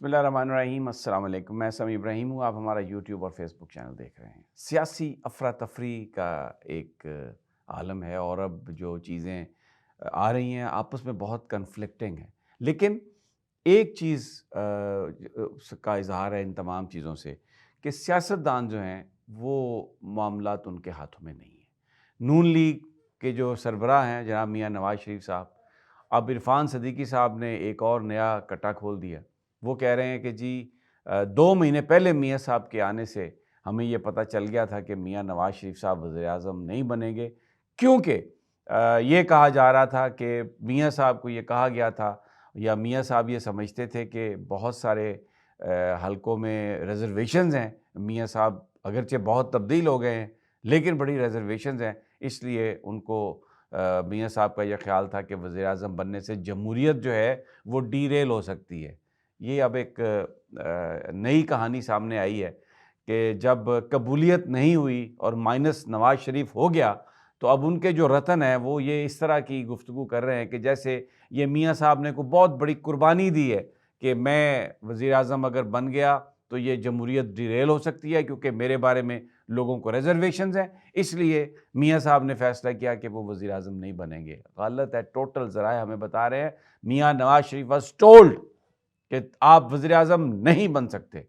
بسم اللہ الرحمن الرحیم۔ السلام علیکم، میں سمیع ابراہیم ہوں۔ آپ ہمارا یوٹیوب اور فیس بک چینل دیکھ رہے ہیں۔ سیاسی افراتفری کا ایک عالم ہے اور اب جو چیزیں آ رہی ہیں آپس میں بہت کنفلکٹنگ ہیں، لیکن ایک چیز کا اظہار ہے ان تمام چیزوں سے کہ سیاستدان جو ہیں وہ معاملات ان کے ہاتھوں میں نہیں ہیں۔ نون لیگ کے جو سربراہ ہیں جناب میاں نواز شریف صاحب، اب عرفان صدیقی صاحب نے ایک اور نیا کٹا کھول دیا۔ وہ کہہ رہے ہیں کہ جی 2 مہینے پہلے میاں صاحب کے آنے سے ہمیں یہ پتہ چل گیا تھا کہ میاں نواز شریف صاحب وزیر اعظم نہیں بنیں گے، کیونکہ یہ کہا جا رہا تھا کہ میاں صاحب کو یہ کہا گیا تھا، یا میاں صاحب یہ سمجھتے تھے کہ بہت سارے حلقوں میں ریزرویشنز ہیں، میاں صاحب اگرچہ بہت تبدیل ہو گئے ہیں لیکن بڑی ریزرویشنز ہیں، اس لیے ان کو میاں صاحب کا یہ خیال تھا کہ وزیر اعظم بننے سے جمہوریت جو ہے وہ ڈی ریل ہو سکتی ہے۔ یہ اب ایک نئی کہانی سامنے آئی ہے کہ جب قبولیت نہیں ہوئی اور مائنس نواز شریف ہو گیا تو اب ان کے جو رتن ہیں وہ یہ اس طرح کی گفتگو کر رہے ہیں کہ جیسے یہ میاں صاحب نے کو بہت بڑی قربانی دی ہے کہ میں وزیر اعظم اگر بن گیا تو یہ جمہوریت ڈیریل ہو سکتی ہے، کیونکہ میرے بارے میں لوگوں کو ریزرویشنز ہیں، اس لیے میاں صاحب نے فیصلہ کیا کہ وہ وزیر اعظم نہیں بنیں گے۔ غلط ہے، ٹوٹل ذرائع ہمیں بتا رہے ہیں میاں نواز شریف واز ٹولڈ کہ آپ وزیر اعظم نہیں بن سکتے،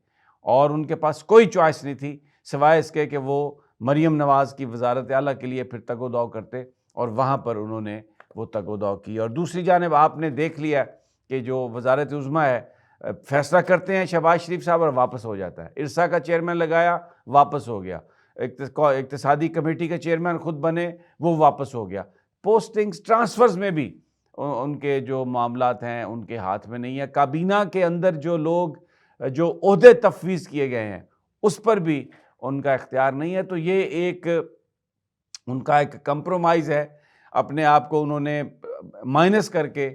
اور ان کے پاس کوئی چوائس نہیں تھی سوائے اس کے کہ وہ مریم نواز کی وزارت اعلیٰ کے لیے پھر تگ و دو کرتے، اور وہاں پر انہوں نے وہ تگ و دو کی۔ اور دوسری جانب آپ نے دیکھ لیا کہ جو وزارت عظمیٰ ہے، فیصلہ کرتے ہیں شہباز شریف صاحب اور واپس ہو جاتا ہے، ارسا کا چیئرمین لگایا واپس ہو گیا، اقتصادی کمیٹی کا چیئرمین خود بنے وہ واپس ہو گیا، پوسٹنگز ٹرانسفرز میں بھی ان کے جو معاملات ہیں ان کے ہاتھ میں نہیں ہے، کابینہ کے اندر جو لوگ جو عہدے تفویض کیے گئے ہیں اس پر بھی ان کا اختیار نہیں ہے۔ تو یہ ایک ان کا ایک کمپرومائز ہے، اپنے آپ کو انہوں نے مائنس کر کے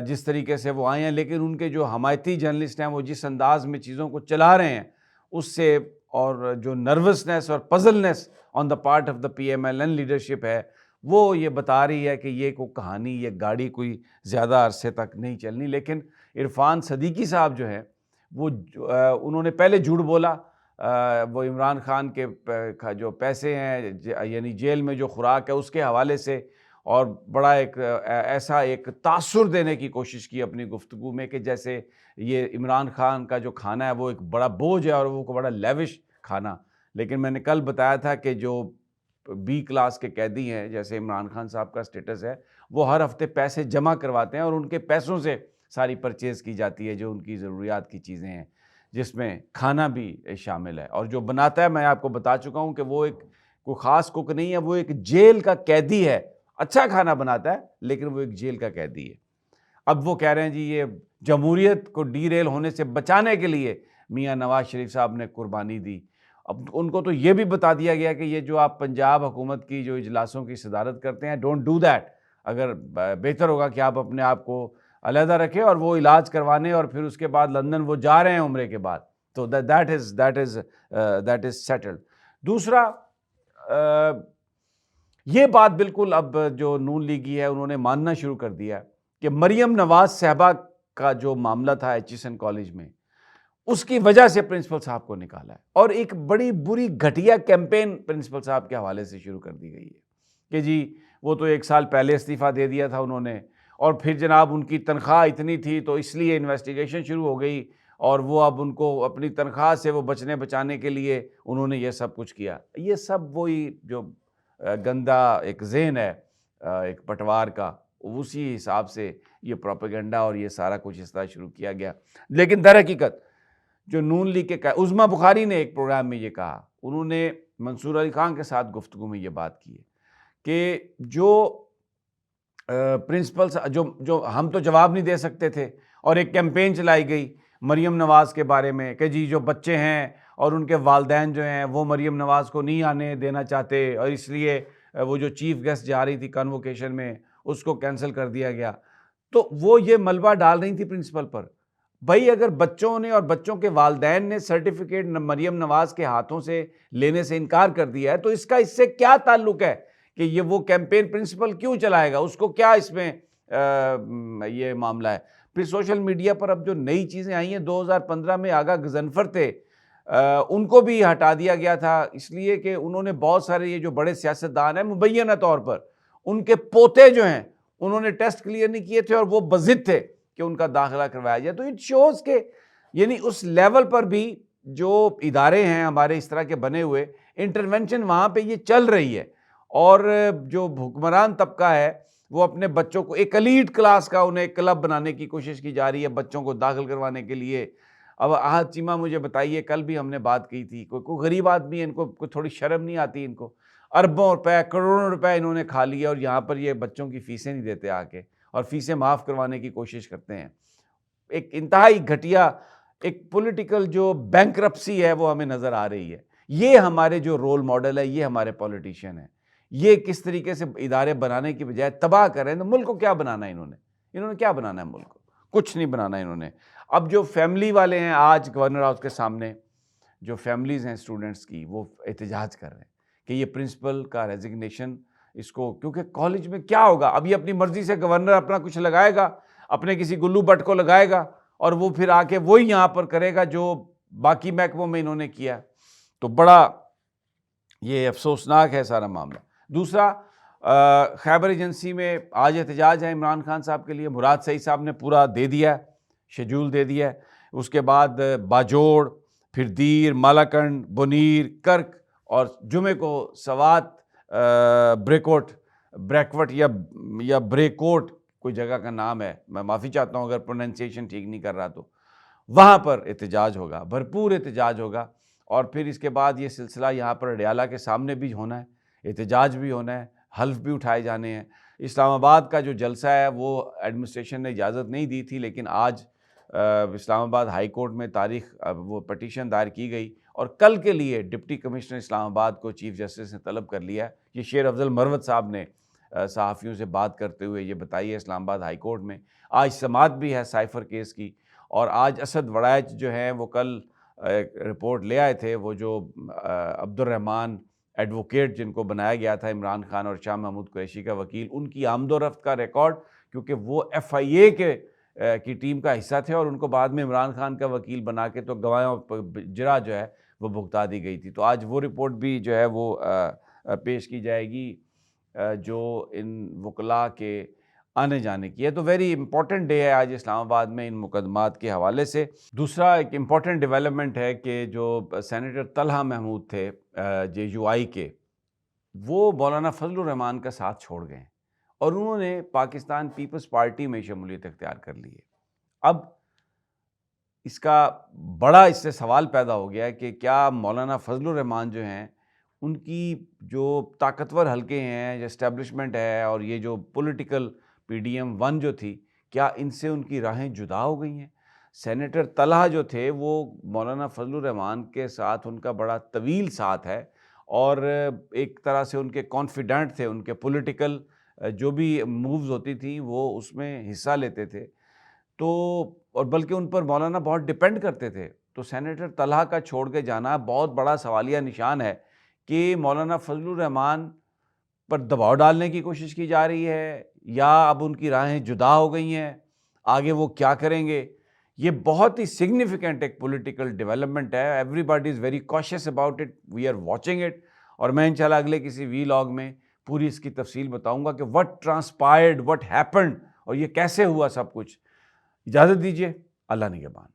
جس طریقے سے وہ آئے ہیں، لیکن ان کے جو حمایتی جرنلسٹ ہیں وہ جس انداز میں چیزوں کو چلا رہے ہیں اس سے، اور جو نروسنس اور puzzledness on the part of the P M L N leadership ہے، وہ یہ بتا رہی ہے کہ یہ کوئی کہانی، یہ گاڑی کوئی زیادہ عرصے تک نہیں چلنی۔ لیکن عرفان صدیقی صاحب جو ہیں وہ انہوں نے پہلے جھوٹ بولا، وہ عمران خان کے جو پیسے ہیں یعنی جیل میں جو خوراک ہے اس کے حوالے سے، اور بڑا ایک ایسا ایک تاثر دینے کی کوشش کی اپنی گفتگو میں کہ جیسے یہ عمران خان کا جو کھانا ہے وہ ایک بڑا بوجھ ہے اور وہ بڑا لیوش کھانا۔ لیکن میں نے کل بتایا تھا کہ جو بی کلاس کے قیدی ہیں جیسے عمران خان صاحب کا سٹیٹس ہے، وہ ہر ہفتے پیسے جمع کرواتے ہیں اور ان کے پیسوں سے ساری پرچیز کی جاتی ہے جو ان کی ضروریات کی چیزیں ہیں، جس میں کھانا بھی شامل ہے۔ اور جو بناتا ہے میں آپ کو بتا چکا ہوں کہ وہ ایک کوئی خاص کوک نہیں ہے، وہ ایک جیل کا قیدی ہے، اچھا کھانا بناتا ہے لیکن وہ ایک جیل کا قیدی ہے۔ اب وہ کہہ رہے ہیں جی یہ جمہوریت کو ڈی ریل ہونے سے بچانے کے لیے میاں نواز شریف صاحب نے قربانی دی۔ اب ان کو تو یہ بھی بتا دیا گیا کہ یہ جو آپ پنجاب حکومت کی جو اجلاسوں کی صدارت کرتے ہیں، ڈونٹ ڈو دیٹ، اگر بہتر ہوگا کہ آپ اپنے آپ کو علیحدہ رکھیں، اور وہ علاج کروانے اور پھر اس کے بعد لندن وہ جا رہے ہیں عمرے کے بعد، تو دیٹ از سیٹلڈ۔ دوسرا یہ بات بالکل اب جو نون لیگی ہے انہوں نے ماننا شروع کر دیا کہ مریم نواز صاحبہ کا جو معاملہ تھا ایچ ایس این کالج میں، اس کی وجہ سے پرنسپل صاحب کو نکالا ہے، اور ایک بڑی بری گھٹیا کیمپین پرنسپل صاحب کے حوالے سے شروع کر دی گئی ہے کہ جی وہ تو 1 سال پہلے استعفیٰ دے دیا تھا انہوں نے، اور پھر جناب ان کی تنخواہ اتنی تھی تو اس لیے انویسٹیگیشن شروع ہو گئی، اور وہ اب ان کو اپنی تنخواہ سے وہ بچانے کے لیے انہوں نے یہ سب کچھ کیا۔ یہ سب وہی جو گندا ایک ذہن ہے ایک پٹوار کا، اسی حساب سے یہ پروپیگنڈا اور یہ سارا کچھ اس طرح شروع کیا گیا۔ لیکن در حقیقت جو نون لیگ کے عظمیٰ بخاری نے ایک پروگرام میں یہ کہا، انہوں نے منصور علی خان کے ساتھ گفتگو میں یہ بات کی ہے کہ جو پرنسپل جو ہم تو جواب نہیں دے سکتے تھے، اور ایک کیمپین چلائی گئی مریم نواز کے بارے میں کہ جی جو بچے ہیں اور ان کے والدین جو ہیں وہ مریم نواز کو نہیں آنے دینا چاہتے، اور اس لیے وہ جو چیف گیسٹ جا رہی تھی کنووکیشن میں اس کو کینسل کر دیا گیا۔ تو وہ یہ ملبہ ڈال رہی تھی پرنسپل پر، بھائی اگر بچوں نے اور بچوں کے والدین نے سرٹیفکیٹ مریم نواز کے ہاتھوں سے لینے سے انکار کر دیا ہے تو اس کا اس سے کیا تعلق ہے کہ یہ وہ کیمپین پرنسپل کیوں چلائے گا؟ اس کو کیا اس میں یہ معاملہ ہے۔ پھر سوشل میڈیا پر اب جو نئی چیزیں آئی ہیں، 2015 میں آغا غضنفر تھے، ان کو بھی ہٹا دیا گیا تھا، اس لیے کہ انہوں نے بہت سارے یہ جو بڑے سیاستدان ہیں مبینہ طور پر ان کے پوتے جو ہیں انہوں نے ٹیسٹ کلیئر نہیں کیے تھے اور وہ بضد تھے کہ ان کا داخلہ کروایا جائے۔ تو اٹ شوز کہ یعنی اس لیول پر بھی جو ادارے ہیں ہمارے اس طرح کے بنے ہوئے، انٹرونشن وہاں پہ یہ چل رہی ہے، اور جو حکمران طبقہ ہے وہ اپنے بچوں کو ایک ایلیٹ کلاس کا انہیں ایک کلب بنانے کی کوشش کی جا رہی ہے بچوں کو داخل کروانے کے لیے۔ اب احد چیمہ مجھے بتائیے، کل بھی ہم نے بات کی تھی، کوئی غریب آدمی ہے، ان کو کوئی تھوڑی شرم نہیں آتی؟ ان کو اربوں روپے کروڑوں روپے انہوں نے کھا لیے اور یہاں پر یہ بچوں کی فیسیں نہیں دیتے آ کے، اور فیسیں معاف کروانے کی کوشش کرتے ہیں۔ ایک انتہائی گھٹیا ایک پولیٹیکل جو بینکرپسی ہے وہ ہمیں نظر آ رہی ہے۔ یہ ہمارے جو رول ماڈل ہے، یہ ہمارے پولیٹیشین ہیں، یہ کس طریقے سے ادارے بنانے کی بجائے تباہ کر رہے ہیں۔ تو ملک کو کیا بنانا ہے انہوں نے کیا بنانا ہے ملک کو؟ کچھ نہیں بنانا انہوں نے۔ اب جو فیملی والے ہیں، آج گورنر ہاؤس کے سامنے جو فیملیز ہیں اسٹوڈنٹس کی، وہ احتجاج کر رہے ہیں کہ یہ پرنسپل کا ریزگنیشن، اس کو، کیونکہ کالج میں کیا ہوگا، اب یہ اپنی مرضی سے گورنر اپنا کچھ لگائے گا، اپنے کسی گلو بٹ کو لگائے گا، اور وہ پھر آ کے وہی یہاں پر کرے گا جو باقی محکموں میں انہوں نے کیا۔ تو بڑا یہ افسوسناک ہے سارا معاملہ۔ دوسرا، خیبر ایجنسی میں آج احتجاج ہے عمران خان صاحب کے لیے، مراد سعید صاحب نے پورا دے دیا ہے، شیڈول دے دیا ہے۔ اس کے بعد باجوڑ، پھر دیر، مالاکنڈ، بنیر، کرک، اور جمعے کو سوات بریکوٹ یا بریکوٹ کوئی جگہ کا نام ہے، میں معافی چاہتا ہوں اگر پروننسیشن ٹھیک نہیں کر رہا، تو وہاں پر احتجاج ہوگا، بھرپور احتجاج ہوگا۔ اور پھر اس کے بعد یہ سلسلہ یہاں پر اڈیالہ کے سامنے بھی ہونا ہے، احتجاج بھی ہونا ہے، حلف بھی اٹھائے جانے ہیں۔ اسلام آباد کا جو جلسہ ہے وہ ایڈمنسٹریشن نے اجازت نہیں دی تھی، لیکن آج اسلام آباد ہائی کورٹ میں تاریخ وہ پٹیشن دائر کی گئی، اور کل کے لیے ڈپٹی کمشنر اسلام آباد کو چیف جسٹس نے طلب کر لیا ہے۔ یہ شیر افضل مروت صاحب نے صحافیوں سے بات کرتے ہوئے یہ بتائی ہے اسلام آباد ہائی کورٹ میں۔ آج سماعت بھی ہے سائفر کیس کی، اور آج اسد وڑائچ جو ہیں وہ کل رپورٹ لے آئے تھے، وہ جو عبد الرحمن ایڈوکیٹ جن کو بنایا گیا تھا عمران خان اور شاہ محمود قریشی کا وکیل، ان کی آمد و رفت کا ریکارڈ، کیونکہ وہ ایف آئی اے کی ٹیم کا حصہ تھے اور ان کو بعد میں عمران خان کا وکیل بنا کے تو گواہوں جرا جو ہے وہ بھگتا دی گئی تھی۔ تو آج وہ رپورٹ بھی جو ہے وہ پیش کی جائے گی جو ان وکلاء کے آنے جانے کی ہے۔ تو ویری امپورٹنٹ ڈے ہے آج اسلام آباد میں ان مقدمات کے حوالے سے۔ دوسرا ایک امپورٹنٹ ڈیولپمنٹ ہے کہ جو سینیٹر طلحہ محمود تھے جے یو آئی کے، وہ مولانا فضل الرحمان کا ساتھ چھوڑ گئے اور انہوں نے پاکستان پیپلز پارٹی میں شمولیت اختیار کر لی ہے۔ اب اس کا بڑا اس سے سوال پیدا ہو گیا ہے کہ کیا مولانا فضل الرحمان جو ہیں، ان کی جو طاقتور حلقے ہیں، جو اسٹیبلشمنٹ ہے، اور یہ جو political P D M one جو تھی، کیا ان سے ان کی راہیں جدا ہو گئی ہیں؟ سینیٹر طلحہ جو تھے وہ مولانا فضل الرحمان کے ساتھ ان کا بڑا طویل ساتھ ہے، اور ایک طرح سے ان کے کانفیڈنٹ تھے، ان کے پولیٹیکل جو بھی مووز ہوتی تھیں وہ اس میں حصہ لیتے تھے، تو اور بلکہ ان پر مولانا بہت ڈیپینڈ کرتے تھے۔ تو سینیٹر طلحہ کا چھوڑ کے جانا بہت بڑا سوالیہ نشان ہے کہ مولانا فضل الرحمان پر دباؤ ڈالنے کی کوشش کی جا رہی ہے، یا اب ان کی راہیں جدا ہو گئی ہیں، آگے وہ کیا کریں گے؟ یہ بہت ہی سگنیفیکنٹ ایک پولیٹیکل ڈیولپمنٹ ہے۔ Everybody is very conscious about it, we are watching it, اور میں انشاءاللہ اگلے کسی وی لاگ میں پوری اس کی تفصیل بتاؤں گا کہ وٹ ٹرانسپائرڈ، وٹ ہیپنڈ، اور یہ کیسے ہوا سب کچھ۔ اجازت دیجیے، اللہ نگہبان۔